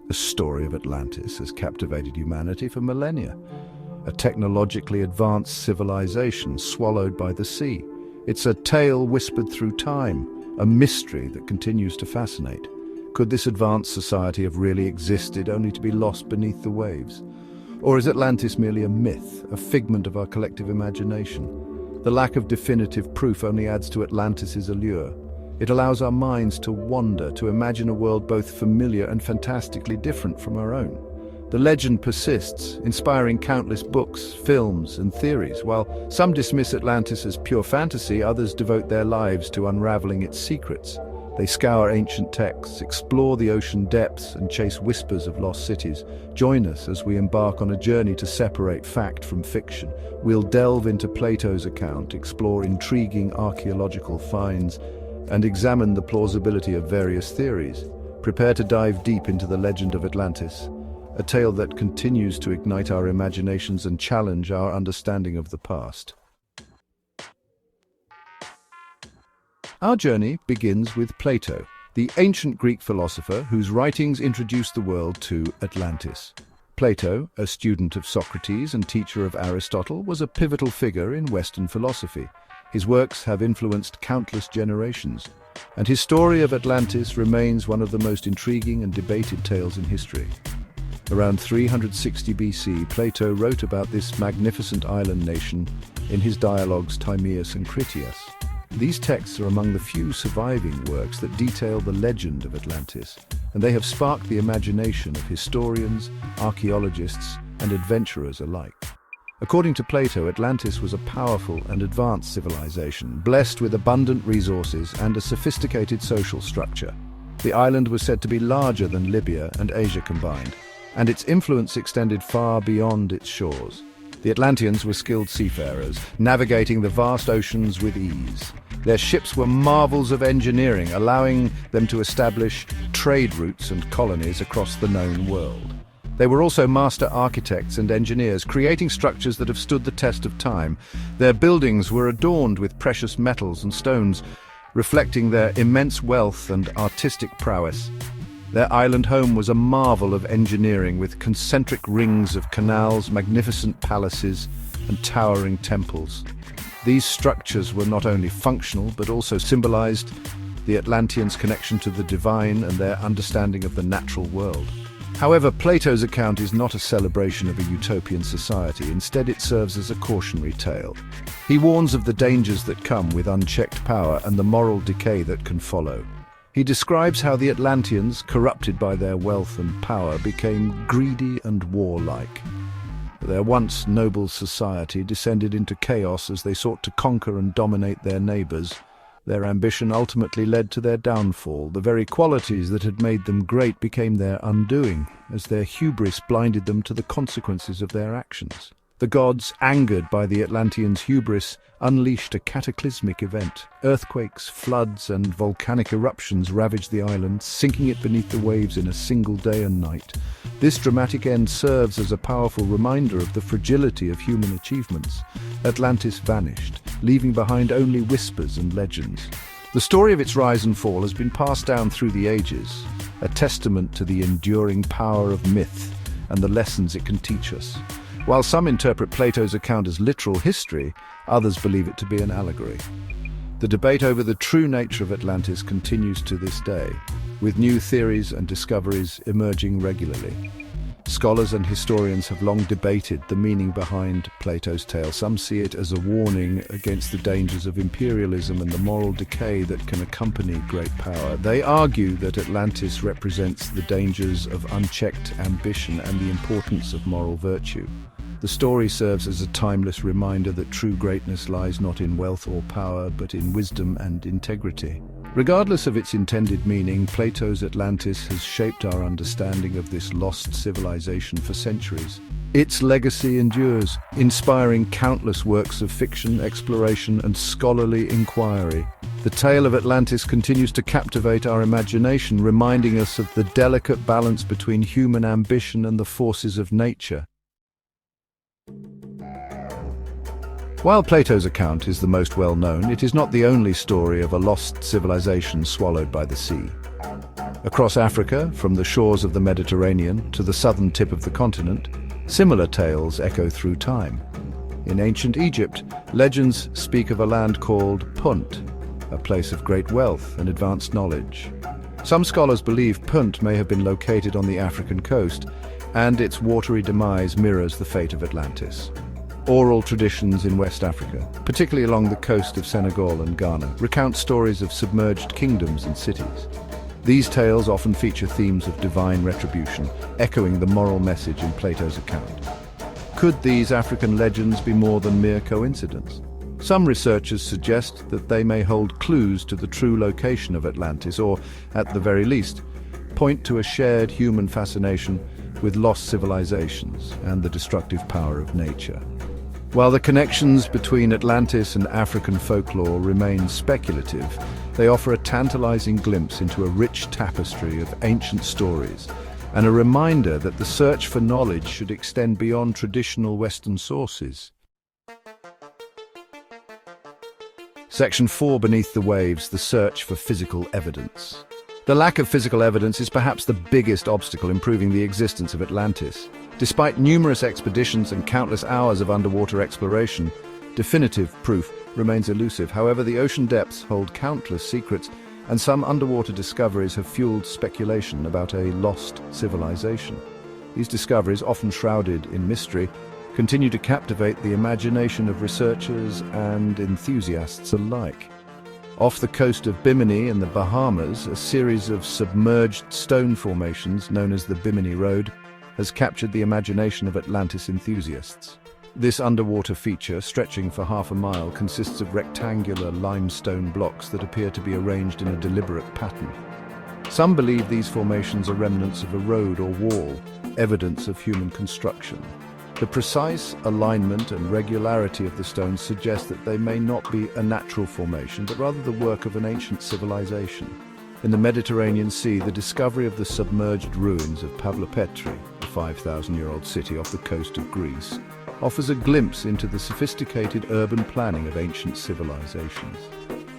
The story of Atlantis has captivated humanity for millennia. A technologically advanced civilization swallowed by the sea. It's a tale whispered through time, a mystery that continues to fascinate. Could this advanced society have really existed only to be lost beneath the waves? Or is Atlantis merely a myth, a figment of our collective imagination? The lack of definitive proof only adds to Atlantis's allure. It allows our minds to wander, to imagine a world both familiar and fantastically different from our own. The legend persists, inspiring countless books, films, and theories. While some dismiss Atlantis as pure fantasy, others devote their lives to unraveling its secrets. They scour ancient texts, explore the ocean depths, and chase whispers of lost cities. Join us as we embark on a journey to separate fact from fiction. We'll delve into Plato's account, explore intriguing archaeological finds, and examine the plausibility of various theories. Prepare to dive deep into the legend of Atlantis, a tale that continues to ignite our imaginations and challenge our understanding of the past. Our journey begins with Plato, the ancient Greek philosopher whose writings introduced the world to Atlantis. Plato, a student of Socrates and teacher of Aristotle, was a pivotal figure in Western philosophy. His works have influenced countless generations, and his story of Atlantis remains one of the most intriguing and debated tales in history. Around 360 BC, Plato wrote about this magnificent island nation in his dialogues Timaeus and Critias. These texts are among the few surviving works that detail the legend of Atlantis, and they have sparked the imagination of historians, archaeologists, and adventurers alike. According to Plato, Atlantis was a powerful and advanced civilization, blessed with abundant resources and a sophisticated social structure. The island was said to be larger than Libya and Asia combined, and its influence extended far beyond its shores. The Atlanteans were skilled seafarers, navigating the vast oceans with ease. Their ships were marvels of engineering, allowing them to establish trade routes and colonies across the known world. They were also master architects and engineers, creating structures that have stood the test of time. Their buildings were adorned with precious metals and stones, reflecting their immense wealth and artistic prowess. Their island home was a marvel of engineering, with concentric rings of canals, magnificent palaces, and towering temples. These structures were not only functional, but also symbolized the Atlanteans' connection to the divine and their understanding of the natural world. However, Plato's account is not a celebration of a utopian society. Instead, it serves as a cautionary tale. He warns of the dangers that come with unchecked power and the moral decay that can follow. He describes how the Atlanteans, corrupted by their wealth and power, became greedy and warlike. Their once noble society descended into chaos as they sought to conquer and dominate their neighbors. Their ambition ultimately led to their downfall. The very qualities that had made them great became their undoing, as their hubris blinded them to the consequences of their actions. The gods, angered by the Atlanteans' hubris, unleashed a cataclysmic event. Earthquakes, floods, and volcanic eruptions ravaged the island, sinking it beneath the waves in a single day and night. This dramatic end serves as a powerful reminder of the fragility of human achievements. Atlantis vanished, leaving behind only whispers and legends. The story of its rise and fall has been passed down through the ages, a testament to the enduring power of myth and the lessons it can teach us. While some interpret Plato's account as literal history, others believe it to be an allegory. The debate over the true nature of Atlantis continues to this day, with new theories and discoveries emerging regularly. Scholars and historians have long debated the meaning behind Plato's tale. Some see it as a warning against the dangers of imperialism and the moral decay that can accompany great power. They argue that Atlantis represents the dangers of unchecked ambition and the importance of moral virtue. The story serves as a timeless reminder that true greatness lies not in wealth or power, but in wisdom and integrity. Regardless of its intended meaning, Plato's Atlantis has shaped our understanding of this lost civilization for centuries. Its legacy endures, inspiring countless works of fiction, exploration, and scholarly inquiry. The tale of Atlantis continues to captivate our imagination, reminding us of the delicate balance between human ambition and the forces of nature. While Plato's account is the most well-known, it is not the only story of a lost civilization swallowed by the sea. Across Africa, from the shores of the Mediterranean to the southern tip of the continent, similar tales echo through time. In ancient Egypt, legends speak of a land called Punt, a place of great wealth and advanced knowledge. Some scholars believe Punt may have been located on the African coast, and its watery demise mirrors the fate of Atlantis. Oral traditions in West Africa, particularly along the coast of Senegal and Ghana, recount stories of submerged kingdoms and cities. These tales often feature themes of divine retribution, echoing the moral message in Plato's account. Could these African legends be more than mere coincidence? Some researchers suggest that they may hold clues to the true location of Atlantis, or, at the very least, point to a shared human fascination with lost civilizations and the destructive power of nature. While the connections between Atlantis and African folklore remain speculative, they offer a tantalizing glimpse into a rich tapestry of ancient stories and a reminder that the search for knowledge should extend beyond traditional Western sources. Section 4, Beneath the Waves, the search for physical evidence. The lack of physical evidence is perhaps the biggest obstacle in proving the existence of Atlantis. Despite numerous expeditions and countless hours of underwater exploration, definitive proof remains elusive. However, the ocean depths hold countless secrets, and some underwater discoveries have fueled speculation about a lost civilization. These discoveries, often shrouded in mystery, continue to captivate the imagination of researchers and enthusiasts alike. Off the coast of Bimini in the Bahamas, a series of submerged stone formations known as the Bimini Road has captured the imagination of Atlantis enthusiasts. This underwater feature, stretching for half a mile, consists of rectangular limestone blocks that appear to be arranged in a deliberate pattern. Some believe these formations are remnants of a road or wall, evidence of human construction. The precise alignment and regularity of the stones suggest that they may not be a natural formation, but rather the work of an ancient civilization. In the Mediterranean Sea, the discovery of the submerged ruins of Pavlopetri, a 5,000-year-old city off the coast of Greece, offers a glimpse into the sophisticated urban planning of ancient civilizations.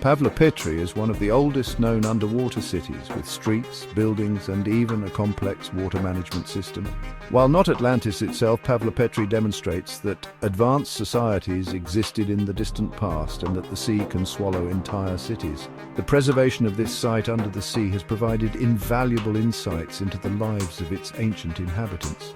Pavlopetri is one of the oldest known underwater cities, with streets, buildings, and even a complex water management system. While not Atlantis itself, Pavlopetri demonstrates that advanced societies existed in the distant past and that the sea can swallow entire cities. The preservation of this site under the sea has provided invaluable insights into the lives of its ancient inhabitants.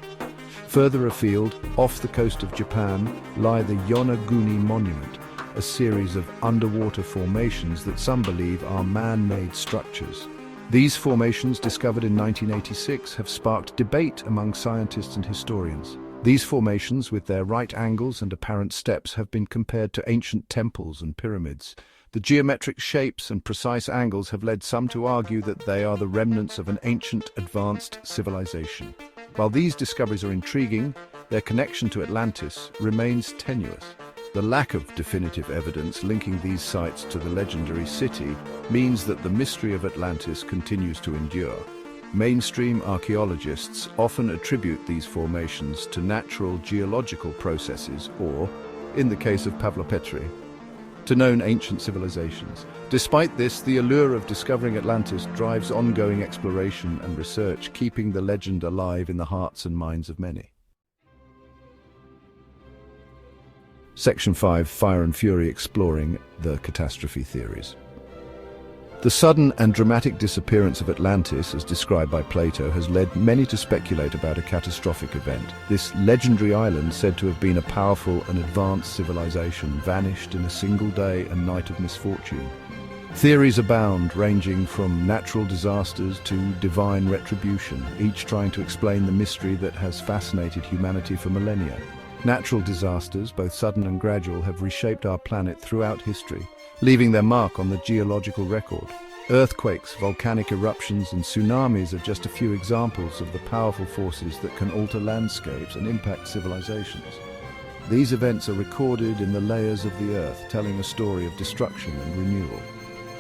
Further afield, off the coast of Japan, lie the Yonaguni Monument, a series of underwater formations that some believe are man-made structures. These formations, discovered in 1986, have sparked debate among scientists and historians. These formations, with their right angles and apparent steps, have been compared to ancient temples and pyramids. The geometric shapes and precise angles have led some to argue that they are the remnants of an ancient, advanced civilization. While these discoveries are intriguing, their connection to Atlantis remains tenuous. The lack of definitive evidence linking these sites to the legendary city means that the mystery of Atlantis continues to endure. Mainstream archaeologists often attribute these formations to natural geological processes or, in the case of Pavlopetri, to known ancient civilizations. Despite this, the allure of discovering Atlantis drives ongoing exploration and research, keeping the legend alive in the hearts and minds of many. Section 5, Fire and Fury, exploring the catastrophe theories. The sudden and dramatic disappearance of Atlantis, as described by Plato, has led many to speculate about a catastrophic event. This legendary island, said to have been a powerful and advanced civilization, vanished in a single day and night of misfortune. Theories abound, ranging from natural disasters to divine retribution, each trying to explain the mystery that has fascinated humanity for millennia. Natural disasters, both sudden and gradual, have reshaped our planet throughout history, leaving their mark on the geological record. Earthquakes, volcanic eruptions, and tsunamis are just a few examples of the powerful forces that can alter landscapes and impact civilizations. These events are recorded in the layers of the Earth, telling a story of destruction and renewal.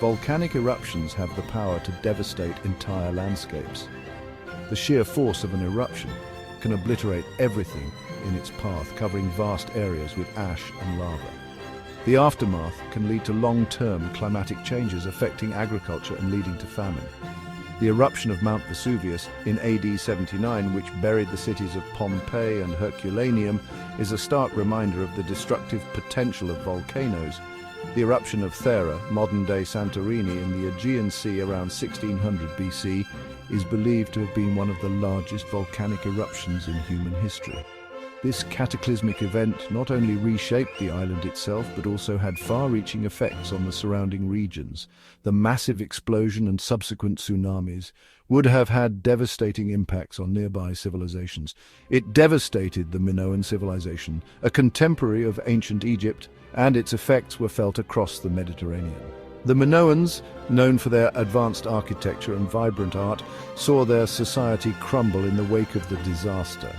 Volcanic eruptions have the power to devastate entire landscapes. The sheer force of an eruption can obliterate everything in its path, covering vast areas with ash and lava. The aftermath can lead to long-term climatic changes affecting agriculture and leading to famine. The eruption of Mount Vesuvius in AD 79, which buried the cities of Pompeii and Herculaneum, is a stark reminder of the destructive potential of volcanoes. The eruption of Thera, modern-day Santorini, in the Aegean Sea around 1600 BC, is believed to have been one of the largest volcanic eruptions in human history. This cataclysmic event not only reshaped the island itself, but also had far-reaching effects on the surrounding regions. The massive explosion and subsequent tsunamis would have had devastating impacts on nearby civilizations. It devastated the Minoan civilization, a contemporary of ancient Egypt, and its effects were felt across the Mediterranean. The Minoans, known for their advanced architecture and vibrant art, saw their society crumble in the wake of the disaster.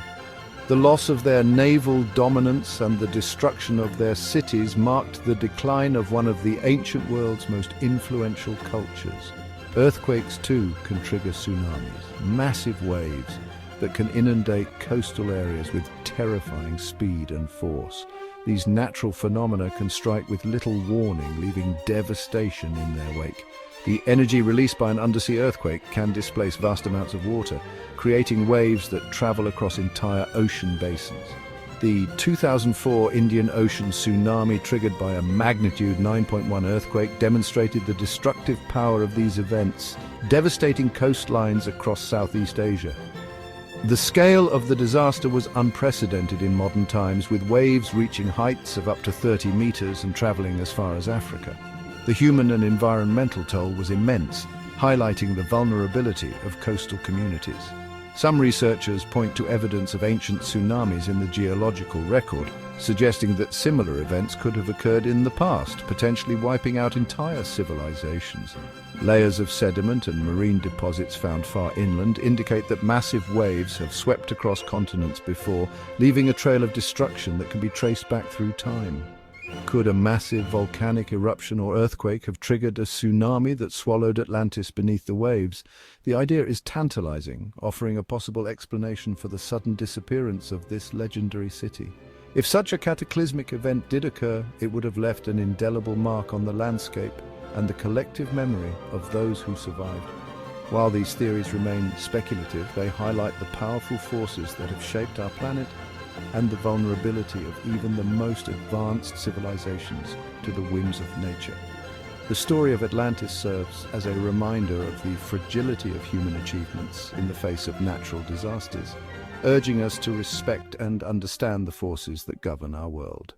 The loss of their naval dominance and the destruction of their cities marked the decline of one of the ancient world's most influential cultures. Earthquakes, too, can trigger tsunamis, massive waves that can inundate coastal areas with terrifying speed and force. These natural phenomena can strike with little warning, leaving devastation in their wake. The energy released by an undersea earthquake can displace vast amounts of water, creating waves that travel across entire ocean basins. The 2004 Indian Ocean tsunami, triggered by a magnitude 9.1 earthquake, demonstrated the destructive power of these events, devastating coastlines across Southeast Asia. The scale of the disaster was unprecedented in modern times, with waves reaching heights of up to 30 meters and traveling as far as Africa. The human and environmental toll was immense, highlighting the vulnerability of coastal communities. Some researchers point to evidence of ancient tsunamis in the geological record, suggesting that similar events could have occurred in the past, potentially wiping out entire civilizations. Layers of sediment and marine deposits found far inland indicate that massive waves have swept across continents before, leaving a trail of destruction that can be traced back through time. Could a massive volcanic eruption or earthquake have triggered a tsunami that swallowed Atlantis beneath the waves? The idea is tantalizing, offering a possible explanation for the sudden disappearance of this legendary city. If such a cataclysmic event did occur, it would have left an indelible mark on the landscape and the collective memory of those who survived. While these theories remain speculative, they highlight the powerful forces that have shaped our planet and the vulnerability of even the most advanced civilizations to the whims of nature. The story of Atlantis serves as a reminder of the fragility of human achievements in the face of natural disasters, urging us to respect and understand the forces that govern our world.